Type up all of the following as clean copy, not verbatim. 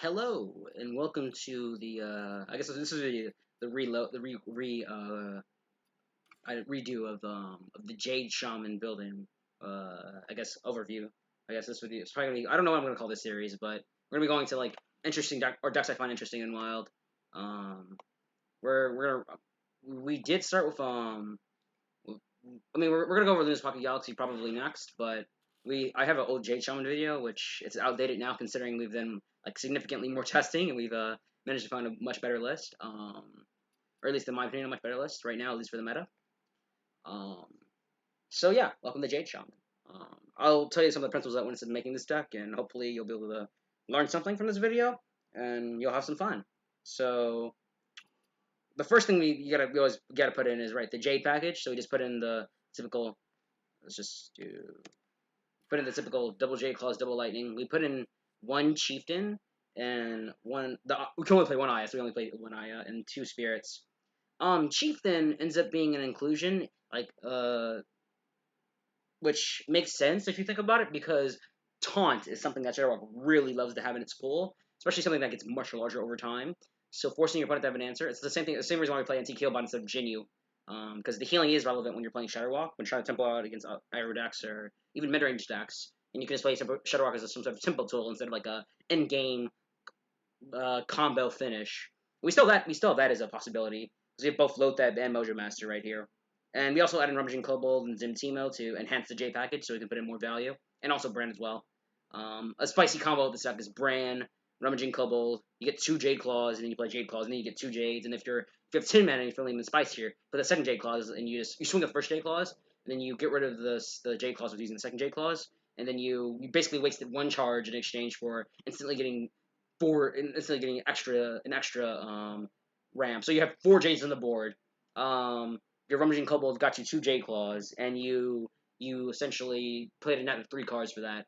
Hello and welcome to the I guess this is the reload the redo of the Jade Shaman building I guess overview. I guess this would be it's probably gonna be, I don't know what I'm gonna call this series, but we're gonna be going to like interesting decks I find interesting and wild. We're gonna we did start with we're gonna go over Luna's Pocket Galaxy probably next, but I have an old Jade Shaman video, which it's outdated now considering we've done like significantly more testing and we've managed to find a much better list, or at least in my opinion, a much better list right now, at least for the meta. So yeah, welcome to Jade Shaman. I'll tell you some of the principles that went into making this deck, and hopefully you'll be able to learn something from this video, and you'll have some fun. So the first thing we always gotta put in is the Jade package. So we just put in the typical. Let's just put in the typical double Jade Claws, double Lightning. We put in one Chieftain and we can only play one Aya, so we only play one Aya and two Spirits. Chieftain ends up being an inclusion, which makes sense if you think about it, because Taunt is something that Shudderwock really loves to have in its pool, especially something that gets much larger over time. So forcing your opponent to have an answer, it's the same thing. The same reason why we play anti Healbot instead of Jinyu, because the healing is relevant when you're playing Shudderwock, when trying to tempo out against aggro decks or even mid-range decks, and you can just play Shudderwock as some sort of tempo tool instead of like a end-game combo finish. We still have that as a possibility because we have both Loatheb and Mojomaster right here, and we also add in Rummaging Kobold and Zentimo to enhance the J package, so we can put in more value, and also Brann as well. A spicy combo of this deck is Brann, Rummaging Kobold. You get two Jade Claws, and then you play Jade Claws, and then you get two Jades. And if you have 10 mana and you're feeling even spicier, put the second Jade Claws, and you swing the first Jade Claws, and then you get rid of the Jade Claws with using the second Jade Claws, and then you basically wasted one charge in exchange for instantly getting an extra ramp. So you have four Jades on the board. Your Rummaging Kobold got you two Jade Claws, and you essentially played a net of 3 cards for that,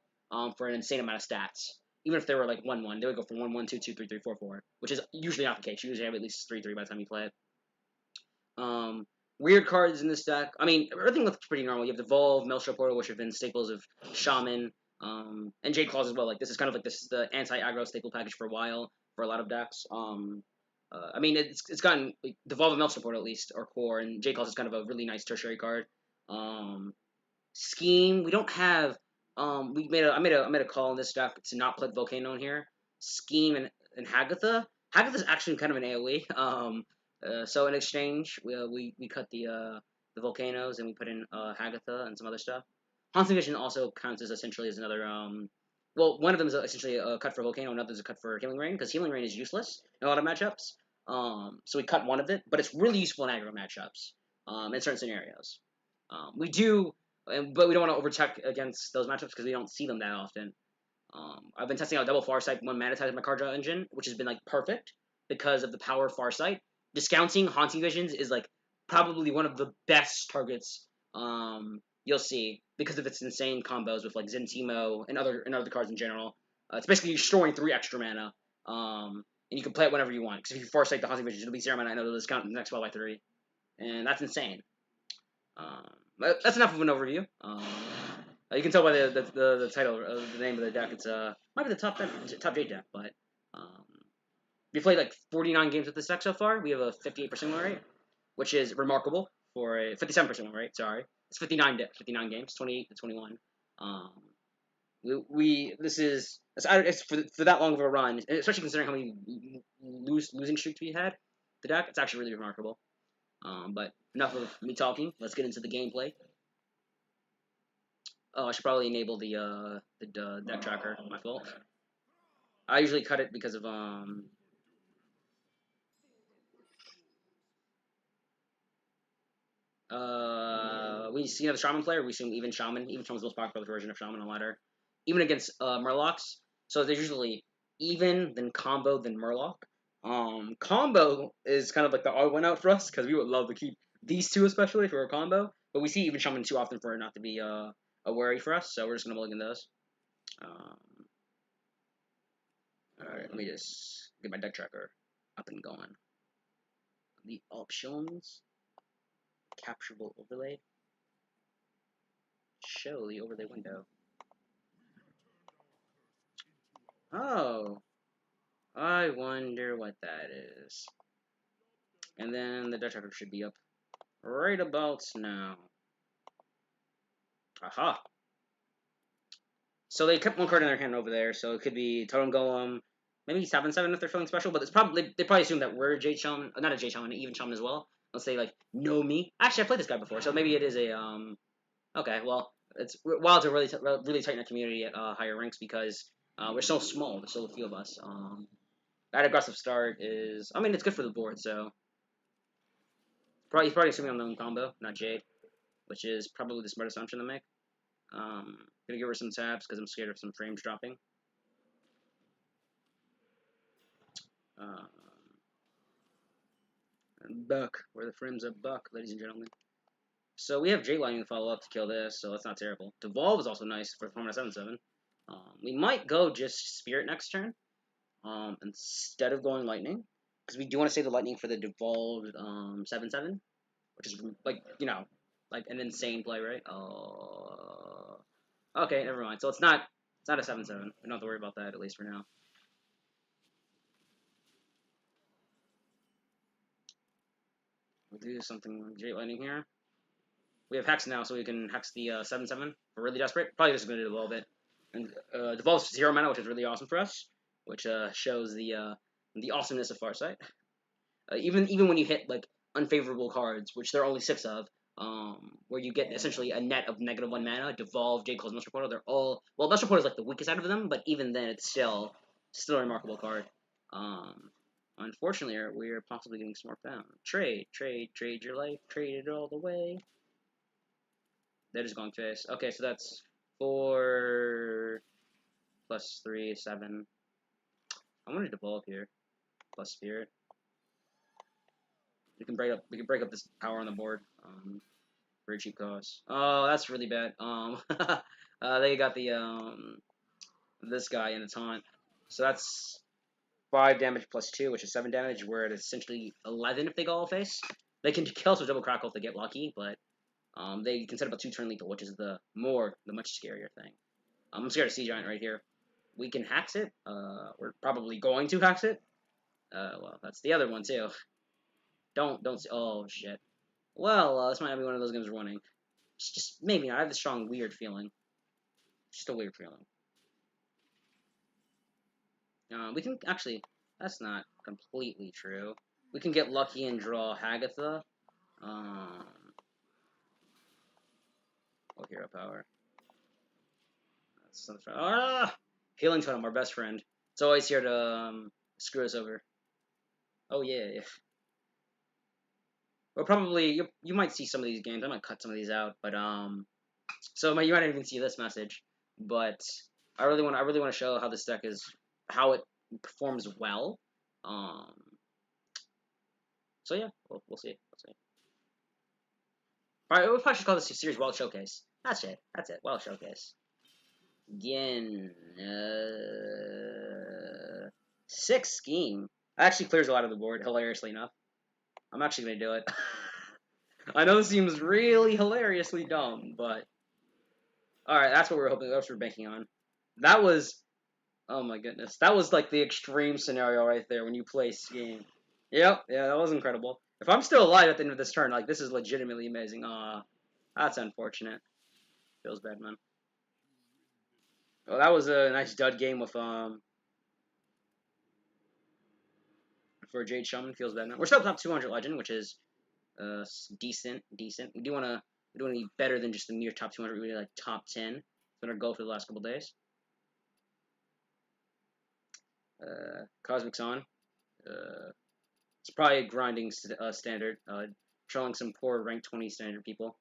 for an insane amount of stats. Even if they were like 1/1, they would go from 1/1, 2/2, 3/3, 4/4, which is usually not the case. You usually have at least 3/3 by the time you play it. Weird cards in this deck. I mean, everything looks pretty normal. You have Devolve, Maelstrom Portal, which have been staples of Shaman, and Jade Claws as well. Like this is the anti-aggro staple package for a while for a lot of decks. I mean, it's gotten Devolve and Maelstrom Portal at least are core, and Jade Claws is kind of a really nice tertiary card. Scheme, we don't have. I made a call in this deck to not put Volcano in here. Scheme and Hagatha. Hagatha's actually kind of an AoE. So in exchange, we cut the volcanoes and we put in Hagatha and some other stuff. Haunting Vision also counts as essentially as another. Well, one of them is essentially a cut for Volcano, another is a cut for Healing Rain, because Healing Rain is useless in a lot of matchups. So we cut one of it, but it's really useful in aggro matchups. In certain scenarios. We do. But we don't want to overcheck against those matchups because we don't see them that often. I've been testing out Double Farsight, one mana tag in my card draw engine, which has been like perfect because of the power of Farsight. Discounting Haunting Visions is like probably one of the best targets you'll see because of its insane combos with like Zentimo and other cards in general. It's basically storing 3 extra mana, and you can play it whenever you want. Because if you Farsight the Haunting Visions, it'll be 0 mana. I know it'll discount the next spell by 3, and that's insane. That's enough of an overview. You can tell by the title, the name of the deck. It's might be the top Jade deck, but we played like 49 games with this deck so far. We have a 58% win rate, which is remarkable for a 57% win rate. Sorry, it's 59 games, 28 to 21. It's for that long of a run, especially considering how many losing streaks we had. The deck, it's actually really remarkable. But enough of me talking. Let's get into the gameplay. Oh, I should probably enable the deck tracker. My fault. I usually cut it because of we see the Shaman player. We assume even Shaman's the most popular version of Shaman on ladder, even against Murlocs. So they're usually even, then combo, then Murloc. Combo is kind of like the odd one out for us because we would love to keep these two especially for a combo, but we see even Shaman too often for it not to be a worry for us, so we're just gonna mulligan those. Alright, let me just get my deck tracker up and going. The options, capturable overlay, show the overlay window. Oh, I wonder what that is. And then the Dutch record should be up right about now. Aha. So they kept one card in their hand over there, so it could be Totem Golem, maybe 7/7 if they're feeling special, but it's probably they probably assume that we're a Jade Shaman, not a Jade Shaman, an even Shaman as well. Let's say like know me. Actually, I played this guy before, so maybe it is a Okay, well, it's wild to really tighten our community at higher ranks because we're so small. There's so few of us. That aggressive start is, I mean, it's good for the board. So he's probably assuming I'm the own combo, not Jade, which is probably the smart assumption to make. Gonna give her some taps because I'm scared of some frames dropping. Buck, where the frames are buck, ladies and gentlemen. So we have Jade Lightning to follow up to kill this, so that's not terrible. Devolve is also nice for performing a 7/7. We might go just Spirit next turn, instead of going Lightning, because we do want to save the Lightning for the Devolved 7/7, which is like like an insane play, right? Okay, never mind. So it's not a 7/7. We don't have to worry about that at least for now. We'll do something Jade Lightning here. We have Hex now, so we can Hex the 7/7 if we're really desperate. Probably just going to do a little bit. And Devolves 0 mana, which is really awesome for us, which shows the awesomeness of Farsight. Even when you hit like unfavorable cards, which there are only 6 of, where you get essentially a net of -1 mana, Devolve, Jade Claws, Maelstrom Portal, they're all Maelstrom Portal is like the weakest out of them, but even then, it's still a remarkable card. Unfortunately, we're possibly getting smart bound. Trade your life, trade it all the way. They're just going face. Okay, so that's 4 plus 3, 7. I'm gonna Devolve here. Plus Spirit. We can break up this power on the board. Very cheap cost. Oh, that's really bad. They got the this guy in a taunt. So that's 5 damage plus 2, which is 7 damage. Where it's essentially 11 if they go all face. They can kill us with double crackle if they get lucky, but they can set up a 2-turn lethal, which is the much scarier thing. I'm scared of Sea Giant right here. We can Hex it. We're probably going to Hex it. Well, that's the other one too. Don't. Oh shit. Well, this might not be one of those games we're winning. It's just maybe not. I have this strong weird feeling. Just a weird feeling. We can actually. That's not completely true. We can get lucky and draw Hagatha. Oh, hero power. That's something. Healing Totem, our best friend. It's always here to screw us over. Oh yeah. Well, probably you might see some of these games. I might cut some of these out, but so you might not even see this message. But I really want to show how this deck is, how it performs well. So yeah, we'll see. All right, we'll probably should call this series Wild Showcase. That's it. Wild Showcase. Again, 6 scheme. That actually clears a lot of the board, hilariously enough. I'm actually gonna do it. I know this seems really hilariously dumb, but alright, that's what we're hoping. That's what we're banking on. That was, oh my goodness, that was like the extreme scenario right there when you play scheme. Yep, yeah, that was incredible. If I'm still alive at the end of this turn, like this is legitimately amazing. That's unfortunate. Feels bad, man. Well, that was a nice dud game with for Jade Shaman. Feels bad, man. We're still top 200 legend, which is decent. We do want to be better than just the mere top 200. We need like top 10. It's been our goal for the last couple days. Cosmic's on. It's probably a grinding standard. Trolling some poor rank 20 standard people.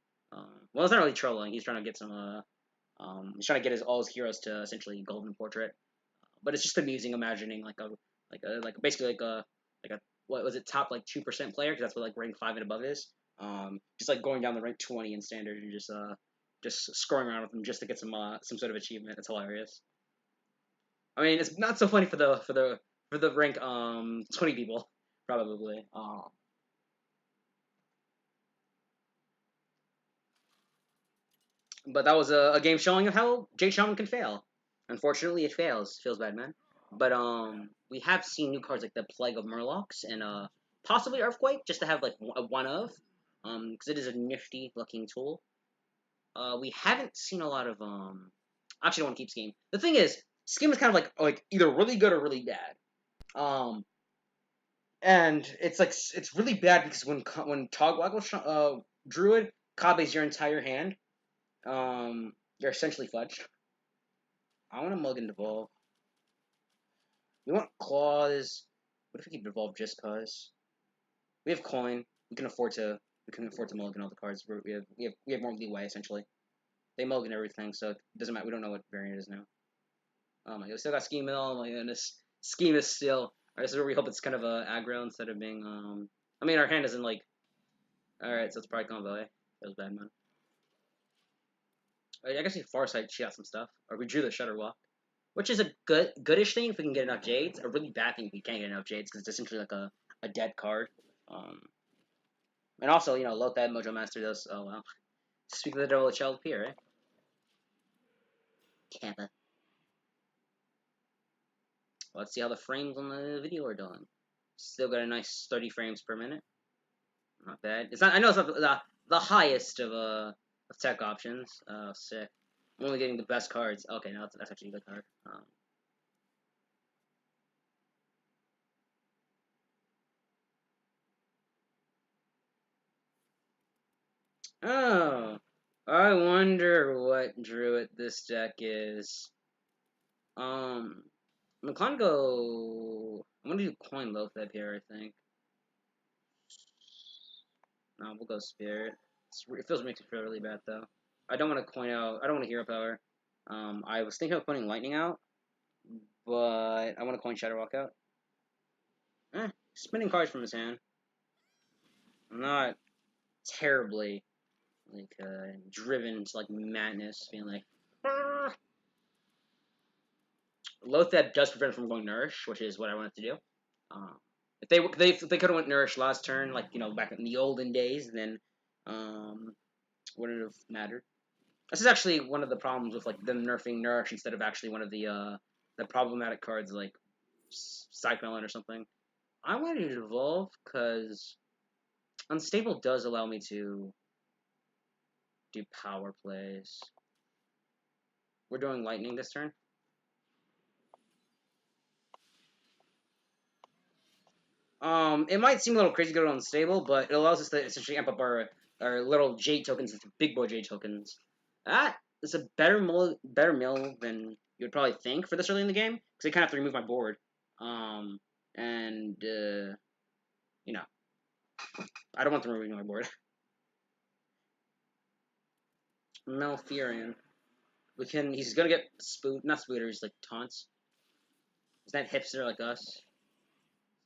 Well, it's not really trolling. He's trying to get some. He's trying to get all his heroes to essentially golden portrait. But it's just amusing imagining basically like a what was it, top like 2% player, because that's what like rank 5 and above is. Just like going down the rank 20 in standard and just scoring around with them just to get some sort of achievement. It's hilarious. I mean, it's not so funny for the rank 20 people probably. But that was a game showing of how Jade Shaman can fail. Unfortunately, it fails. Feels bad, man. But we have seen new cards like the Plague of Murlocs and possibly Earthquake, just to have like a one of, because it is a nifty looking tool. We haven't seen a lot of I actually don't want to keep Scheme. The thing is, Scheme is kind of like either really good or really bad. And it's really bad because when Togwaggle Druid copies your entire hand, you're essentially fudged. I want to Mulligan Devolve. We want Claws. What if we keep Devolve just cause? We have coin. We can afford to mulligan all the cards. We have more leeway essentially. They mulligan everything, so it doesn't matter. We don't know what variant it is now. Oh my god, we still got Scheme. Oh my goodness, Scheme is still. Alright, this is where we hope it's kind of a aggro instead of being I mean, our hand isn't like. Alright, so it's probably combo. That was bad, man. I guess we Farsight she got some stuff, or we drew the Shudderwock, which is a goodish thing if we can get enough Jades. A really bad thing if we can't get enough Jades because it's essentially like a dead card. And also, you know, Loatheb Mojomaster does. Oh well. Speak of the devil, it shall appear, eh? Kappa. Let's see how the frames on the video are doing. Still got a nice 30 frames per minute. Not bad. It's not. I know it's not the highest of tech options. Oh, sick. I'm only getting the best cards. Okay, no, that's actually a good card. Oh, I wonder what Druid this deck is. I'm gonna go. I'm gonna do coin Loatheb here, I think. No, we'll go Spirit. It makes me feel really bad though. I don't want to coin out. I don't want to hero power. I was thinking of coining Lightning out, but I want to coin Shudderwock out. Spinning cards from his hand. I'm not terribly like driven to like madness, being like. Ah! Loatheb does prevent from going Nourish, which is what I wanted to do. If they could have went Nourish last turn, like you know back in the olden days, then wouldn't have mattered. This is actually one of the problems with like them nerfing Nourish instead of actually one of the problematic cards like Cyclone or something. I wanted to Devolve because Unstable does allow me to do power plays. We're doing Lightning this turn. It might seem a little crazy to go Unstable, but it allows us to essentially amp up our little Jade tokens into big boy Jade tokens. That is a better mill than you would probably think for this early in the game, because I kind of have to remove my board. You know, I don't want them removing my board. Malfurion. He's gonna get not spooters, like taunts. He's not hipster like us.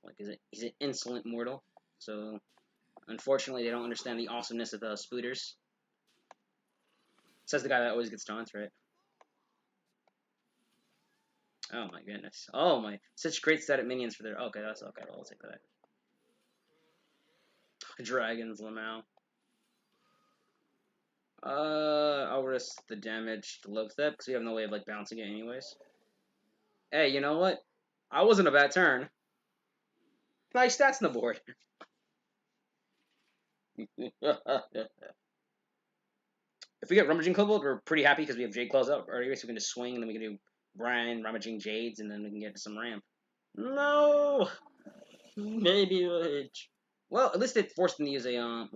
Like, he's an insolent mortal. So, unfortunately, they don't understand the awesomeness of the spooters. Says the guy that always gets taunts, right? Oh my goodness. Oh my. Such great static minions for their. Okay, that's okay. I'll take that. Dragons, Lamau. I'll risk the damage to Loatheb because we have no way of like bouncing it anyways. Hey, you know what? I wasn't a bad turn. Nice stats on the board. If we get Rummaging Kobold, we're pretty happy because we have Jade Claws up already, so we can just swing and then we can do Brann, Rummaging Jades, and then we can get some ramp. No! Maybe Witch. Well, at least it forced them to use a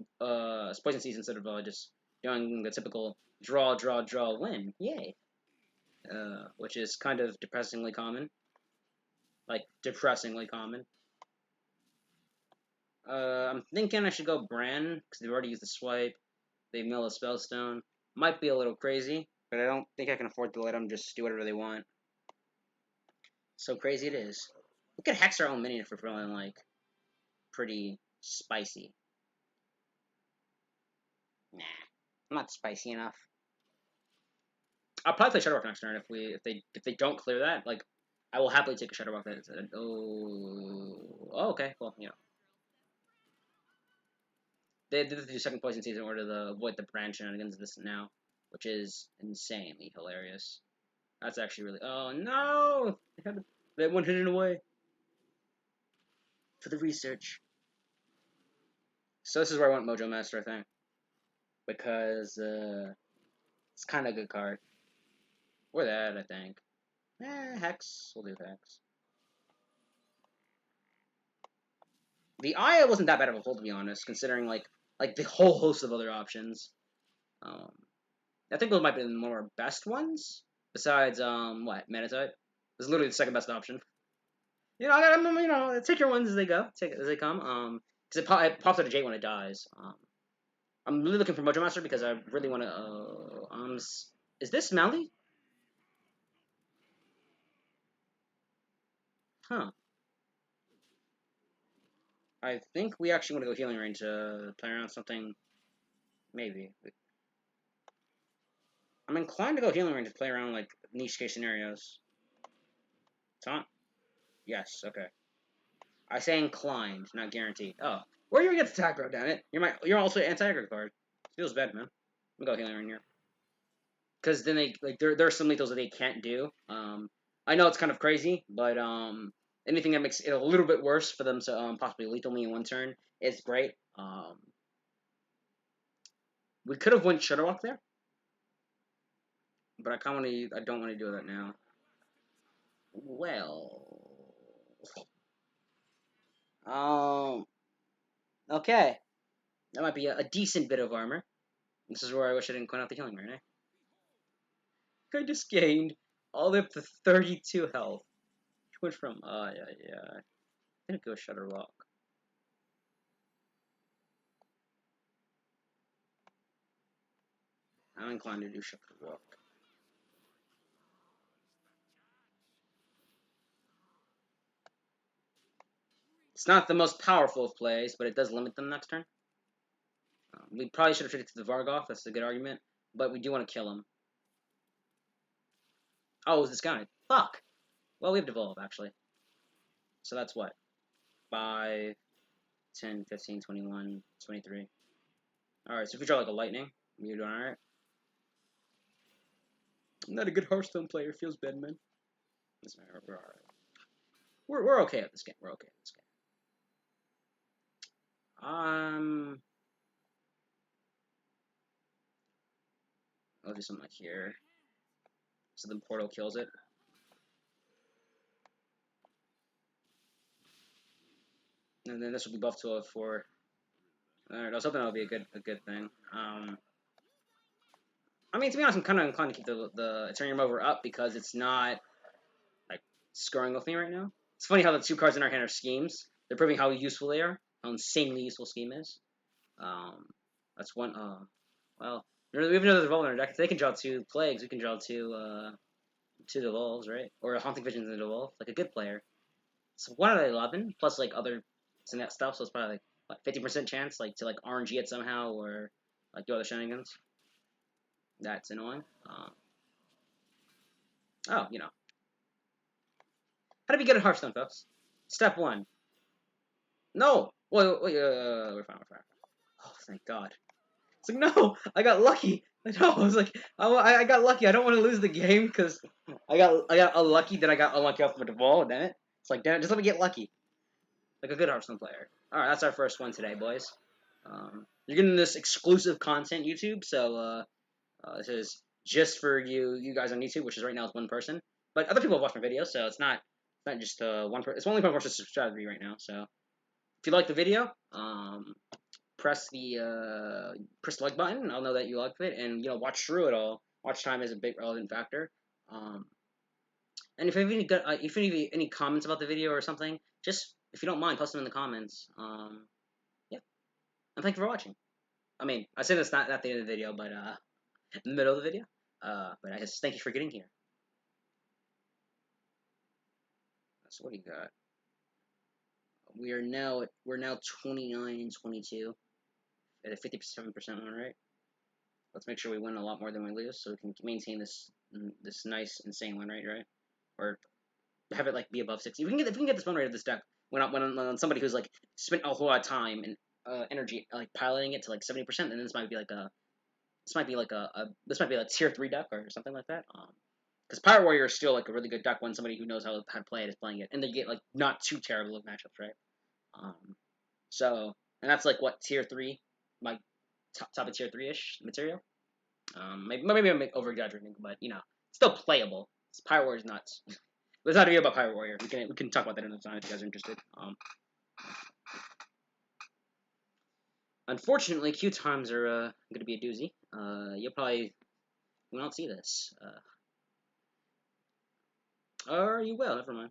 Poison Season instead of just doing the typical draw, win. Yay. Which is kind of depressingly common. Like, depressingly common. I'm thinking I should go Brann, because they've already used the swipe. They mill a Spellstone. Might be a little crazy, but I don't think I can afford to let them just do whatever they want. So crazy it is. We could hex our own minion if we're feeling, like, pretty spicy. Nah, I'm not spicy enough. I'll probably play Shudderwock next turn if they don't clear that. Like, I will happily take a Shudderwock. Oh, okay. Well, you know. They did do second poison season in order to avoid the branch shenanigans of this now, which is insanely hilarious. That's actually really. Oh no! That one hidden away. For the research. So this is where I want Mojomaster, I think. Because, it's kind of a good card. Or that, I think. Hex. We'll do Hex. The Aya wasn't that bad of a pull, to be honest, considering, like the whole host of other options. I think those might be one of our best ones. Besides, what? Manatite? This is literally the second best option. You know, take your ones as they go. Take it as they come. Because it pops out of Jade when it dies. I'm really looking for Mojomaster because I really want to, is this Mounty? Huh. I think we actually want to go healing range to play around something. Maybe. I'm inclined to go healing range to play around, like, niche case scenarios. Taunt? Yes, okay. I say inclined, not guaranteed. Oh. Where you get the attack row, damn it. You're also an anti-aggro card. Feels bad, man. I'm gonna go healing range here. Because then there are some lethals that they can't do. I know it's kind of crazy, but anything that makes it a little bit worse for them to possibly lethal me in one turn is great. We could have went Shudderwock there, but I don't want to do that now. Well, okay, that might be a decent bit of armor. This is where I wish I didn't coin out the healing right now. I just gained all the way up to 32 health. Which went from yeah. I'm gonna go Shudderwock. I'm inclined to do Shudderwock. It's not the most powerful of plays, but it does limit them next turn. We probably should have traded to the Vargoth. That's a good argument, but we do want to kill him. Oh, it was discounted. Fuck. Well, we have Devolve, actually. So that's what? 5, 10, 15, 21, 23. Alright, so if we draw like a Lightning, we're doing alright. I'm not a good Hearthstone player. Feels bad, man. We're alright. We're okay at this game. We're okay at this game. I'll do something like here. So the portal kills it. And then this will be buffed to a 4. Alright, I was hoping that would be a good thing. I mean, to be honest, I'm kind of inclined to keep the Eternium Over up because it's not, like, scoring with me right now. It's funny how the 2 cards in our hand are schemes. They're proving how useful they are, how insanely useful Scheme is. That's one, well, we have another Devolve in our deck. If they can draw 2 Plagues, we can draw 2 Devolves, right? Or a Haunting Visions in the Devolve, like a good player. So 1 out of 11, plus, like, other stuff, so it's probably, like, what, 50% chance, like, to, like, RNG it somehow, or, like, do other shenanigans. That's annoying. Oh, you know. How do we get a Hearthstone, folks? Step 1. No! Wait, we're fine. Oh, thank God. It's like, no! I got lucky! No, I was like, I got lucky. I don't want to lose the game, because I got unlucky that I got unlucky off of a Devolve, damn it. It's like, damn it, just let me get lucky. Like a good Hearthstone player. Alright, that's our first one today, boys. You're getting this exclusive content, YouTube, so, this is just for you guys on YouTube, which is right now is 1 person. But other people have watched my videos, so it's not just 1 person. It's only 1 person subscribed to me right now. So if you like the video, press the like button. I'll know that you liked it, and watch through it all. Watch time is a big relevant factor. And if you have any comments about the video or something, just if you don't mind, post them in the comments. Yeah, and thank you for watching. I mean, I say this not at the end of the video, but in the middle of the video. But I just thank you for getting here. So what do you got? We're now 29 and 22 at a 57% win rate. Let's make sure we win a lot more than we lose, so we can maintain this nice insane win rate, right? Or have it like be above 60. If we can get this win rate of this deck when somebody who's like spent a whole lot of time and energy like piloting it to like 70%, then this might be like a tier 3 deck or something like that. Because Pirate Warrior is still like a really good deck when somebody who knows how to play it is playing it, and they get like not too terrible of matchups, right? So, and that's like what tier 3, like top of tier 3-ish material. Maybe I'm over exaggerating, but you know, still playable. Pirate Warrior is nuts. There's not a video about Pirate Warrior. We can talk about that another time if you guys are interested. Unfortunately, queue times are going to be a doozy. You'll probably not see this. Or you will. Never mind.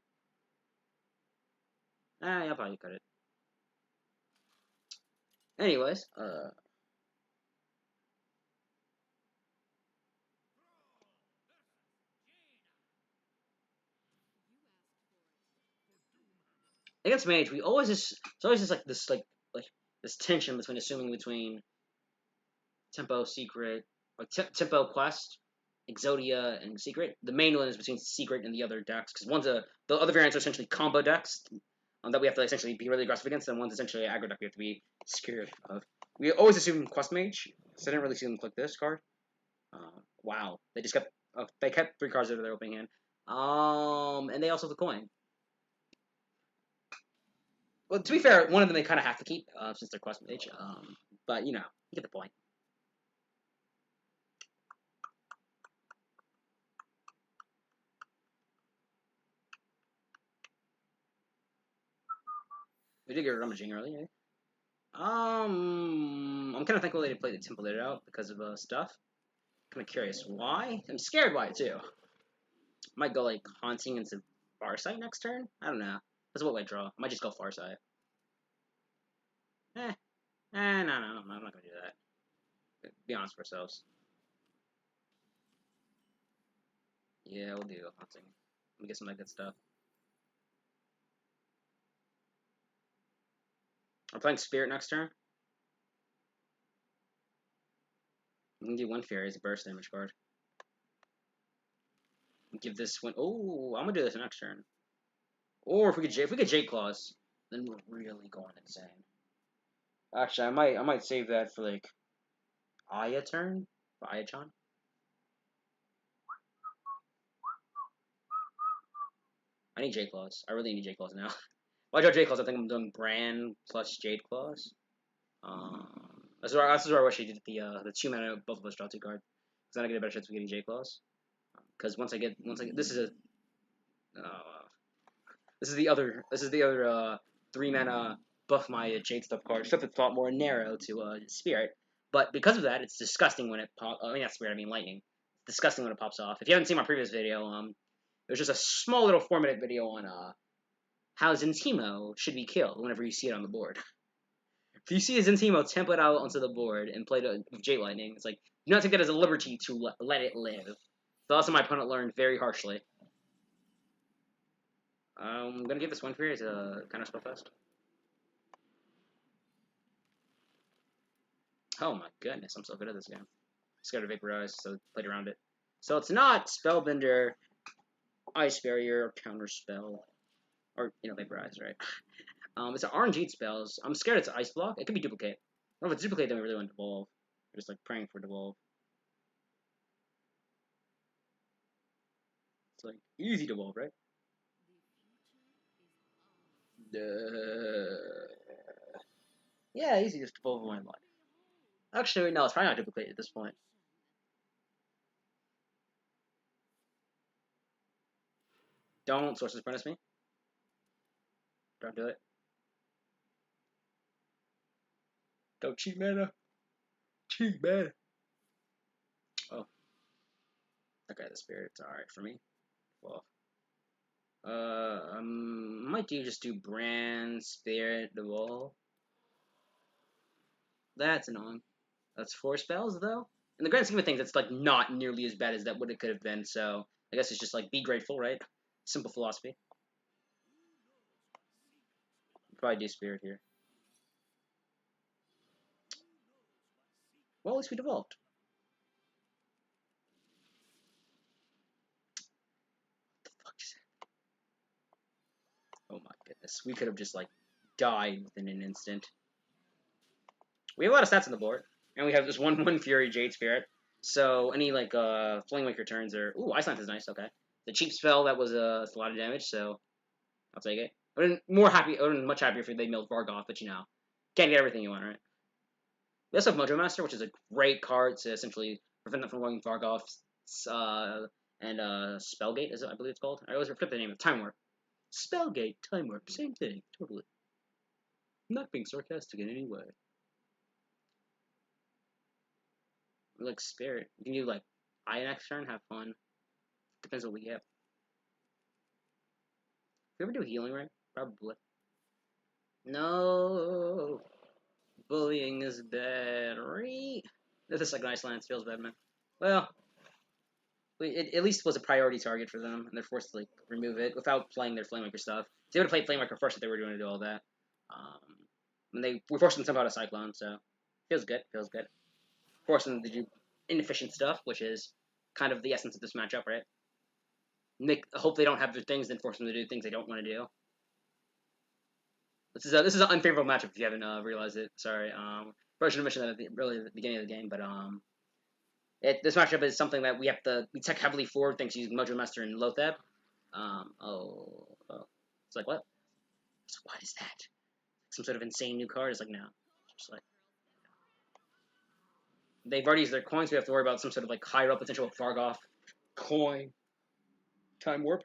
You'll probably cut it. Anyways, against Mage, we always just it's always just like this tension between Tempo, Secret, like Tempo, Quest, Exodia, and Secret. The main one is between Secret and the other decks, because the other variants are essentially combo decks that we have to essentially be really aggressive against, and one's essentially an aggro deck we have to be scared of. We always assume Quest Mage, so I didn't really see them click this card. Wow, they kept 3 cards out of their opening hand. And they also have the coin. Well, to be fair, one of them they kind of have to keep since they're Quest Mage. But you know, you get the point. We did get a Rummaging early, eh? I'm kind of thankful they didn't play the Temple Leader out because of stuff. Kind of curious why. I'm scared why too. Might go like Haunting into Farsight next turn. I don't know. That's what I draw. I might just go Farsight. No, I'm not gonna do that. Be honest with ourselves. Yeah, we'll do Haunting. Let me get some of that good stuff. I'm playing Spirit next turn. We can do 1 Fury as a burst damage card. Give this one. Oh, I'm gonna do this next turn. Or if we get Jade Claws, then we're really going insane. Actually, I might save that for like Aya turn for Aya-chan. I need Jade Claws. I really need Jade Claws now. Why draw Jade Claws? I think I'm doing Brann plus Jade Claws. This is where I wish I did the 2 mana both of us draw 2 cards. Because then I get a better chance of getting Jade Claws. Because once I get this is the other 3 mana buff my Jade stuff card. Stuff that's a lot more narrow to Spirit. But because of that, it's disgusting when it pops. I mean, not Spirit. I mean Lightning. It's disgusting when it pops off. If you haven't seen my previous video, there's just a small little 4-minute video on how Zentimo should be killed whenever you see it on the board. If you see a Zentimo template out onto the board and played with Jade Lightning, it's like, do not take that as a liberty to let it live. The lesson my opponent learned very harshly. I'm gonna give this 1 Fury as a kind of spellfest. Oh my goodness, I'm so good at this game. Scared of Vaporize, so played around it. So it's not Spellbender, Ice Barrier, or Counterspell. Or, you know, Vaporize, right? It's an RNG spells. I'm scared it's Ice Block. It could be Duplicate. Or if it's Duplicate, then we really want Devolve. We're just like praying for Devolve. It's like easy Devolve, right? Yeah, easy just Devolve one life. Actually, no, it's probably not Duplicate at this point. Don't Sources Apprentice me. Don't do it. Don't cheat mana. Cheat mana. Oh. Okay, the Spirit's alright for me. Well. Might just do Brann, Spirit, Devolve. That's annoying. That's 4 spells, though. In the grand scheme of things, it's like not nearly as bad as that what it could have been, so I guess it's just like be grateful, right? Simple philosophy. Probably do Spirit here. Well, at least we devolved. What the fuck is that? Oh my goodness. We could have just like died within an instant. We have a lot of stats on the board. And we have this 1/1 Fury Jade Spirit. So any like Flamewake returns are Iceland is nice. Okay, the cheap spell that was it's a lot of damage, so I'll take it. I would much happier if they milled Vargoth, but you know, can't get everything you want, right? We also have Mojomaster, which is a great card to essentially prevent them from going Vargoth, and Spellgate, is it? I believe it's called. I always forget the name of Time Warp. Spellgate, Time Warp, same thing, totally. I'm not being sarcastic in any way. Like Spirit, you can do like Eye next turn, have fun. Depends what we get. We ever do Healing Ring? Probably. No. Bullying is bad. This is like an Iceland feels bad, man. Well, it at least was a priority target for them, and they're forced to like remove it without playing their Flamemaker stuff. They would have played Flamemaker first if they were going to do all that. And we forced them somehow to Cyclone, so feels good. Feels good. Forcing them to do inefficient stuff, which is kind of the essence of this matchup, right? Hope they don't have their things, then force them to do things they don't want to do. This is an unfavorable matchup if you haven't realized it. Sorry. Probably should have mentioned that at the beginning of the game, but this matchup is something that we tech heavily forward thanks to using Mojomaster and Loatheb. It's like what? What is that? Some sort of insane new card? It's like no. Just like they've already used their coins. So we have to worry about some sort of like higher up potential Vargoth coin. Time Warp.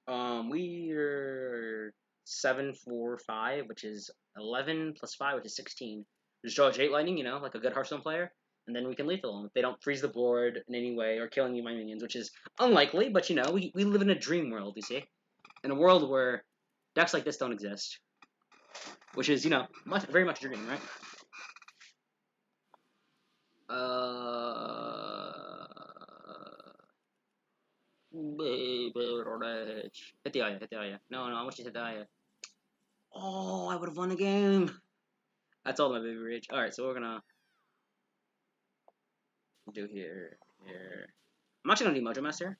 We're 7, 4, 5, which is 11 plus 5, which is 16. Just draw Jade Lightning, you know, like a good Hearthstone player, and then we can lethal them if they don't freeze the board in any way or kill any of my minions, which is unlikely, but you know, we live in a dream world, you see? In a world where decks like this don't exist. Which is, you know, very much a dream, right? Hit the Aya. No, I want you to hit the Aya. Oh, I would have won the game. That's all my baby rage. Alright, so we're gonna do here. I'm actually gonna do Mojomaster.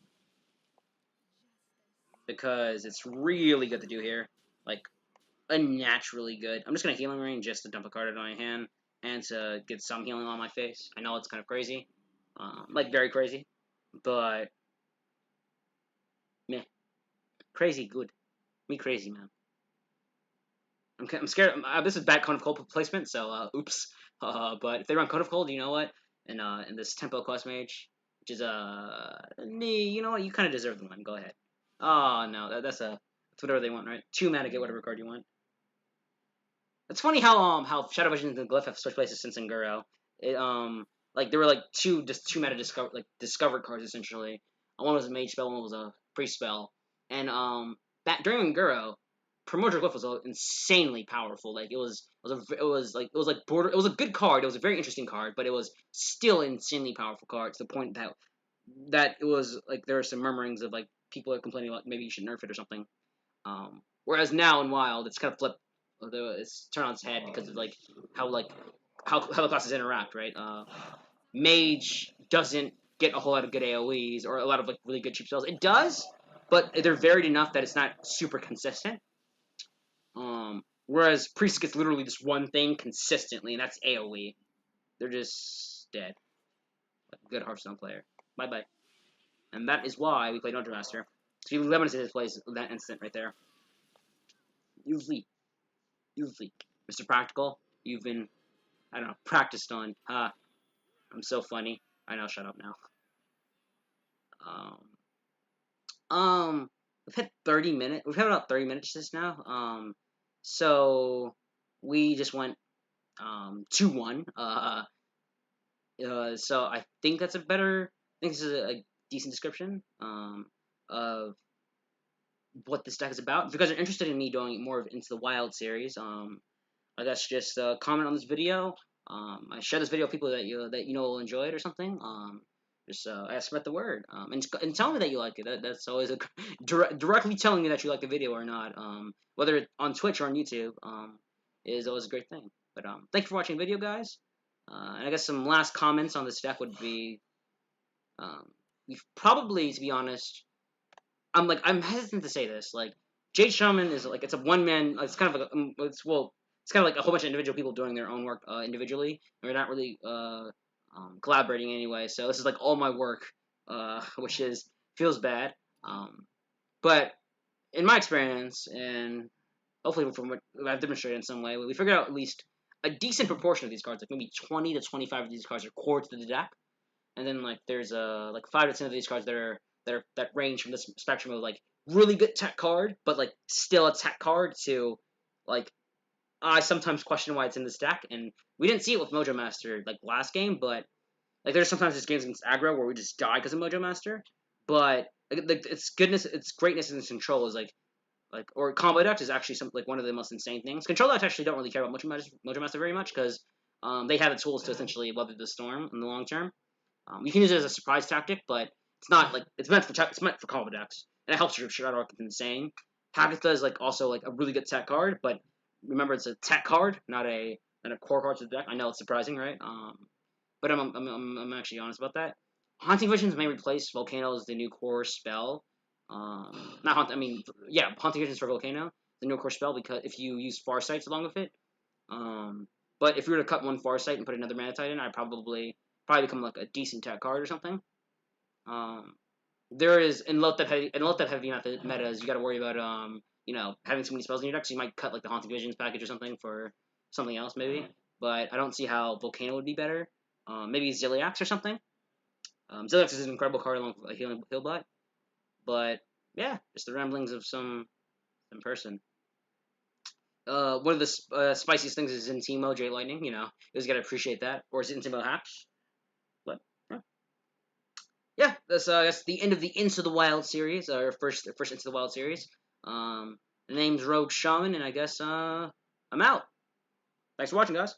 Because it's really good to do here. Like, unnaturally good. I'm just gonna Healing Ring just to dump a card out of my hand and to get some healing on my face. I know it's kind of crazy. Like, very crazy. But, meh. Crazy good. Me crazy, man. I'm scared. This is bad Cone of Cold placement, so oops. But if they run Cone of Cold, you know what? In this Tempo Quest Mage, which is me, you know what? You kind of deserve the win. Go ahead. Oh no, that's whatever they want, right? 2 mana, get whatever card you want. It's funny how Shadow Vision and Glyph have switched places since Nguro. Like there were like two mana discovered cards essentially. One was a Mage spell, one was a Priest spell, and back during Nguro, Primordial Glyph was insanely powerful. Like it was a good card. It was a very interesting card, but it was still an insanely powerful card to the point that it was like there were some murmurings of like people are complaining like maybe you should nerf it or something. Whereas now in Wild, it's kind of flipped. It's turned on its head because of like how the classes interact, right? Mage doesn't get a whole lot of good AoEs or a lot of like really good cheap spells. It does, but they're varied enough that it's not super consistent. Whereas Priest gets literally just one thing consistently, and that's AoE. They're just dead. Like a good Hearthstone player. Bye bye. And that is why we played Mojomaster. So you limited his plays that instant right there. Usually, Mr. Practical, you've been, I don't know, practiced on. I'm so funny. I know. Shut up now. We've hit 30 minutes. We've had about 30 minutes just now. So we just went 2-1. So I think that's I think this is a decent description of what this deck is about. If you guys are interested in me doing more into the Wild series, I guess just comment on this video. I share this video with people that you know will enjoy it or something. Just spread the word. And tell me that you like it. That's always directly telling me that you like the video or not. Whether it's on Twitch or on YouTube, is always a great thing. But thank you for watching the video, guys. And I guess some last comments on this deck would be, we've probably, to be honest, I'm hesitant to say this. Like, Jade Shaman is like it's a one man. It's kind of like it's kind of like a whole bunch of individual people doing their own work individually. And we're not really collaborating anyway. So this is like all my work, which feels bad. But in my experience, and hopefully from what I've demonstrated in some way, we figured out at least a decent proportion of these cards, like maybe 20 to 25 of these cards are core to the deck, and then like there's like 5 to 10 of these cards that range from this spectrum of like really good tech card, but like still a tech card to like I sometimes question why it's in this deck, and we didn't see it with Mojomaster like last game, but like there's sometimes just games against aggro where we just die because of Mojomaster, but like its greatness and its control is like or combo decks is actually some like one of the most insane things. Control decks actually don't really care about Mojomaster very much because they have the tools to essentially weather the storm in the long term. You can use it as a surprise tactic, but it's not like it's meant for combo decks, and it helps your Shudderwock. It's insane. Hagatha is like also like a really good tech card, but remember it's a tech card, not a core card to the deck. I know it's surprising, right? But I'm actually honest about that. Haunting Visions may replace Volcano as the new core spell. Not haunt. I mean, yeah, Haunting Visions for Volcano, the new core spell because if you use Farsights along with it. But if you were to cut one Farsight and put another Mana Titan, I'd probably become like a decent tech card or something. There is in Loatheb heavy metas, you got to worry about having so many spells in your deck, so you might cut like the Haunting Visions package or something for something else maybe. But I don't see how Volcano would be better. Maybe Ziliax or something. Ziliax is an incredible card along with Healbot. But yeah, just the ramblings of some person. One of the spiciest things is Zentimo, Jade Lightning. You always gotta appreciate that. Or Zentimo hacks. But yeah, that's the end of the Into the Wild series, our first Into the Wild series. The name's Rogueshaman, and I guess I'm out. Thanks for watching, guys.